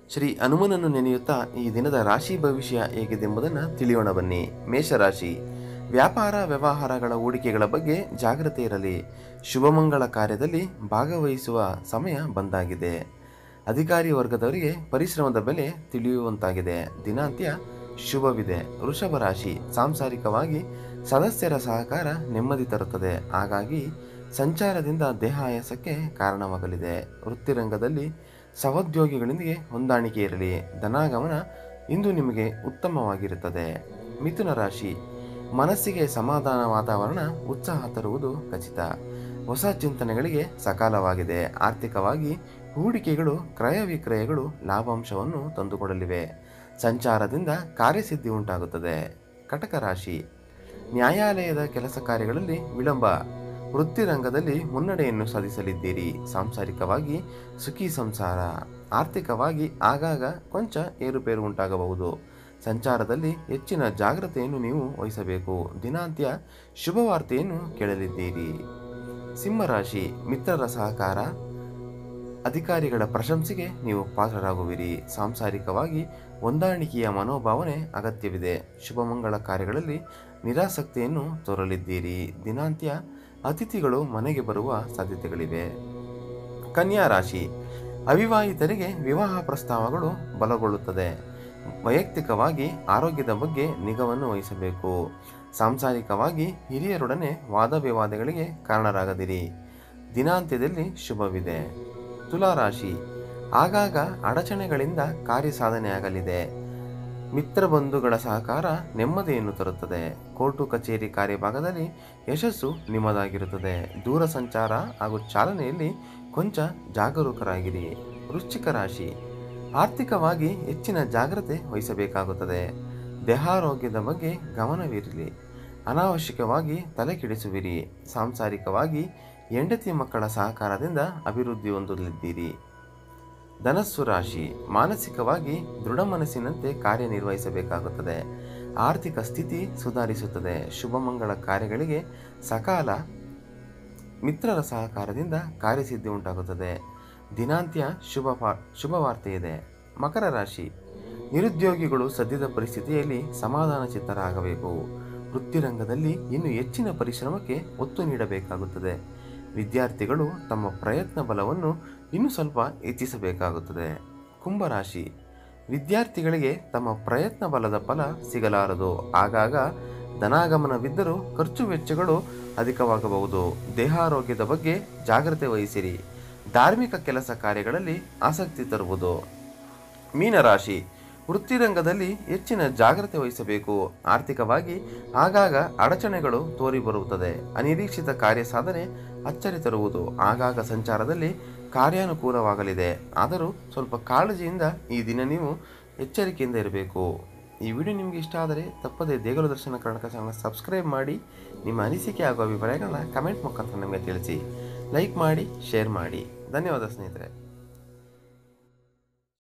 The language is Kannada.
ಶ್ರೀ ಹನುಮನನ್ನು ನೆನೆಯುತ್ತಾ ಈ ದಿನದ ರಾಶಿ ಭವಿಷ್ಯ ಹೇಗಿದೆಂಬುದನ್ನು ತಿಳಿಯೋಣ ಬನ್ನಿ. ಮೇಷರಾಶಿ. ವ್ಯಾಪಾರ ವ್ಯವಹಾರಗಳ ಹೂಡಿಕೆಗಳ ಬಗ್ಗೆ ಜಾಗ್ರತೆ ಇರಲಿ. ಶುಭಮಂಗಳ ಕಾರ್ಯದಲ್ಲಿ ಭಾಗವಹಿಸುವ ಸಮಯ ಬಂದಾಗಿದೆ. ಅಧಿಕಾರಿ ವರ್ಗದವರಿಗೆ ಪರಿಶ್ರಮದ ಬೆಲೆ ತಿಳಿಯುವಂತಾಗಿದೆ. ದಿನಾಂತ್ಯ ಶುಭವಿದೆ. ವೃಷಭ ರಾಶಿ. ಸಾಂಸಾರಿಕವಾಗಿ ಸದಸ್ಯರ ಸಹಕಾರ ನೆಮ್ಮದಿ ತರುತ್ತದೆ. ಹಾಗಾಗಿ ಸಂಚಾರದಿಂದ ದೇಹ ಆಯಾಸಕ್ಕೆ ಕಾರಣವಾಗಲಿದೆ. ವೃತ್ತಿರಂಗದಲ್ಲಿ ಸಹೋದ್ಯೋಗಿಗಳೊಂದಿಗೆ ಹೊಂದಾಣಿಕೆ ಇರಲಿ. ಧನಾಗಮನ ಇಂದು ನಿಮಗೆ ಉತ್ತಮವಾಗಿರುತ್ತದೆ. ಮಿಥುನ ರಾಶಿ. ಮನಸ್ಸಿಗೆ ಸಮಾಧಾನ ವಾತಾವರಣ ಉತ್ಸಾಹ ತರುವುದು ಖಚಿತ. ಹೊಸ ಚಿಂತನೆಗಳಿಗೆ ಸಕಾಲವಾಗಿದೆ. ಆರ್ಥಿಕವಾಗಿ ಹೂಡಿಕೆಗಳು ಕ್ರಯ ವಿಕ್ರಯಗಳು ಲಾಭಾಂಶವನ್ನು ತಂದುಕೊಡಲಿವೆ. ಸಂಚಾರದಿಂದ ಕಾರ್ಯಸಿದ್ಧಿ ಉಂಟಾಗುತ್ತದೆ. ಕಟಕ ರಾಶಿ. ನ್ಯಾಯಾಲಯದ ಕೆಲಸ ಕಾರ್ಯಗಳಲ್ಲಿ ವಿಳಂಬ. ವೃತ್ತಿರಂಗದಲ್ಲಿ ಮುನ್ನಡೆಯನ್ನು ಸಾಧಿಸಲಿದ್ದೀರಿ. ಸಾಂಸಾರಿಕವಾಗಿ ಸುಖಿ ಸಂಸಾರ. ಆರ್ಥಿಕವಾಗಿ ಆಗಾಗ ಕೊಂಚ ಏರುಪೇರು ಉಂಟಾಗಬಹುದು. ಸಂಚಾರದಲ್ಲಿ ಹೆಚ್ಚಿನ ಜಾಗ್ರತೆಯನ್ನು ನೀವು ವಹಿಸಬೇಕು. ದಿನಾಂತ್ಯ ಶುಭವಾರ್ತೆಯನ್ನು ಕೇಳಲಿದ್ದೀರಿ. ಸಿಂಹರಾಶಿ. ಮಿತ್ರರ ಸಹಕಾರ, ಅಧಿಕಾರಿಗಳ ಪ್ರಶಂಸೆಗೆ ನೀವು ಪಾತ್ರರಾಗುವಿರಿ. ಸಾಂಸಾರಿಕವಾಗಿ ಹೊಂದಾಣಿಕೆಯ ಮನೋಭಾವನೆ ಅಗತ್ಯವಿದೆ. ಶುಭಮಂಗಳ ಕಾರ್ಯಗಳಲ್ಲಿ ನಿರಾಸಕ್ತಿಯನ್ನು ತೋರಲಿದ್ದೀರಿ. ದಿನಾಂತ್ಯ ಅತಿಥಿಗಳು ಮನೆಗೆ ಬರುವ ಸಾಧ್ಯತೆಗಳಿವೆ. ಕನ್ಯಾ ರಾಶಿ. ಅವಿವಾಹಿತರಿಗೆ ವಿವಾಹ ಪ್ರಸ್ತಾವಗಳು ಬಲಗೊಳ್ಳುತ್ತದೆ. ವೈಯಕ್ತಿಕವಾಗಿ ಆರೋಗ್ಯದ ಬಗ್ಗೆ ನಿಗಾವನ್ನು ವಹಿಸಬೇಕು. ಸಾಂಸಾರಿಕವಾಗಿ ಹಿರಿಯರೊಡನೆ ವಾದ ವಿವಾದಗಳಿಗೆ ಕಾರಣರಾಗದಿರಿ. ದಿನಾಂತ್ಯದಲ್ಲಿ ಶುಭವಿದೆ. ತುಲಾರಾಶಿ. ಆಗಾಗ ಅಡಚಣೆಗಳಿಂದ ಕಾರ್ಯಸಾಧನೆಯಾಗಲಿದೆ. ಮಿತ್ರಬಂಧುಗಳ ಸಹಕಾರ ನೆಮ್ಮದಿಯನ್ನು ತರುತ್ತದೆ. ಕೋರ್ಟು ಕಚೇರಿ ಕಾರ್ಯಭಾಗದಲ್ಲಿ ಯಶಸ್ಸು ನಿಮ್ಮದಾಗಿರುತ್ತದೆ. ದೂರ ಸಂಚಾರ ಹಾಗೂ ಚಾಲನೆಯಲ್ಲಿ ಕೊಂಚ ಜಾಗರೂಕರಾಗಿರಿ. ವೃಶ್ಚಿಕ ರಾಶಿ. ಆರ್ಥಿಕವಾಗಿ ಹೆಚ್ಚಿನ ಜಾಗ್ರತೆ ವಹಿಸಬೇಕಾಗುತ್ತದೆ. ದೇಹಾರೋಗ್ಯದ ಬಗ್ಗೆ ಗಮನವಿರಲಿ. ಅನಾವಶ್ಯಕವಾಗಿ ತಲೆ ಕೆಡಿಸುವಿರಿ. ಸಾಂಸಾರಿಕವಾಗಿ ಹೆಂಡತಿ ಮಕ್ಕಳ ಸಹಕಾರದಿಂದ ಅಭಿವೃದ್ಧಿ ಹೊಂದಲಿದ್ದೀರಿ. ಧನಸ್ಸು ರಾಶಿ. ಮಾನಸಿಕವಾಗಿ ದೃಢ ಮನಸ್ಸಿನಂತೆ ಕಾರ್ಯನಿರ್ವಹಿಸಬೇಕಾಗುತ್ತದೆ. ಆರ್ಥಿಕ ಸ್ಥಿತಿ ಸುಧಾರಿಸುತ್ತದೆ. ಶುಭಮಂಗಳ ಕಾರ್ಯಗಳಿಗೆ ಸಕಾಲ. ಮಿತ್ರರ ಸಹಕಾರದಿಂದ ಕಾರ್ಯಸಿದ್ಧಿ ಉಂಟಾಗುತ್ತದೆ. ದಿನಾಂತ್ಯ ಶುಭವಾರ್ತೆ ಇದೆ. ಮಕರ ರಾಶಿ. ನಿರುದ್ಯೋಗಿಗಳು ಸದ್ಯದ ಪರಿಸ್ಥಿತಿಯಲ್ಲಿ ಸಮಾಧಾನ ಚಿತ್ತರಾಗಬೇಕು. ವೃತ್ತಿರಂಗದಲ್ಲಿ ಇನ್ನು ಹೆಚ್ಚಿನ ಪರಿಶ್ರಮಕ್ಕೆ ಒತ್ತು ನೀಡಬೇಕಾಗುತ್ತದೆ. ವಿದ್ಯಾರ್ಥಿಗಳು ತಮ್ಮ ಪ್ರಯತ್ನ ಬಲವನ್ನು ಇನ್ನೂ ಸ್ವಲ್ಪ ಹೆಚ್ಚಿಸಬೇಕಾಗುತ್ತದೆ. ಕುಂಭರಾಶಿ. ವಿದ್ಯಾರ್ಥಿಗಳಿಗೆ ತಮ್ಮ ಪ್ರಯತ್ನ ಬಲದ ಫಲ ಸಿಗಲಾರದು. ಆಗಾಗ ಧನಾಗಮನವಿದ್ದರೂ ಖರ್ಚು ವೆಚ್ಚಗಳು ಅಧಿಕವಾಗಬಹುದು. ದೇಹಾರೋಗ್ಯದ ಬಗ್ಗೆ ಜಾಗ್ರತೆ ವಹಿಸಿರಿ. ಧಾರ್ಮಿಕ ಕೆಲಸ ಕಾರ್ಯಗಳಲ್ಲಿ ಆಸಕ್ತಿ ತರುವುದು. ಮೀನರಾಶಿ. ವೃತ್ತಿರಂಗದಲ್ಲಿ ಹೆಚ್ಚಿನ ಜಾಗ್ರತೆ ವಹಿಸಬೇಕು. ಆರ್ಥಿಕವಾಗಿ ಆಗಾಗ ಅಡಚಣೆಗಳು ತೋರಿಬರುತ್ತದೆ. ಅನಿರೀಕ್ಷಿತ ಕಾರ್ಯ ಸಾಧನೆ ಅಚ್ಚರಿ ತರುವುದು. ಆಗಾಗ ಸಂಚಾರದಲ್ಲಿ ಕಾರ್ಯಾನುಕೂಲವಾಗಲಿದೆ. ಆದರೂ ಸ್ವಲ್ಪ ಕಾಳಜಿಯಿಂದ ಈ ದಿನ ನೀವು ಎಚ್ಚರಿಕೆಯಿಂದ ಇರಬೇಕು. ಈ ವಿಡಿಯೋ ನಿಮಗೆ ಇಷ್ಟ ಆದರೆ ತಪ್ಪದೇ ದೇಗುಲ ದರ್ಶನ ಕರ್ನಾಟಕ ಚಾನಲ್ ಸಬ್ಸ್ಕ್ರೈಬ್ ಮಾಡಿ. ನಿಮ್ಮ ಅನಿಸಿಕೆ ಹಾಗೂ ಅಭಿಪ್ರಾಯಗಳನ್ನ ಕಮೆಂಟ್ ಮುಖಾಂತರ ನಮಗೆ ತಿಳಿಸಿ. ಲೈಕ್ ಮಾಡಿ, ಶೇರ್ ಮಾಡಿ. ಧನ್ಯವಾದ ಸ್ನೇಹಿತರೆ.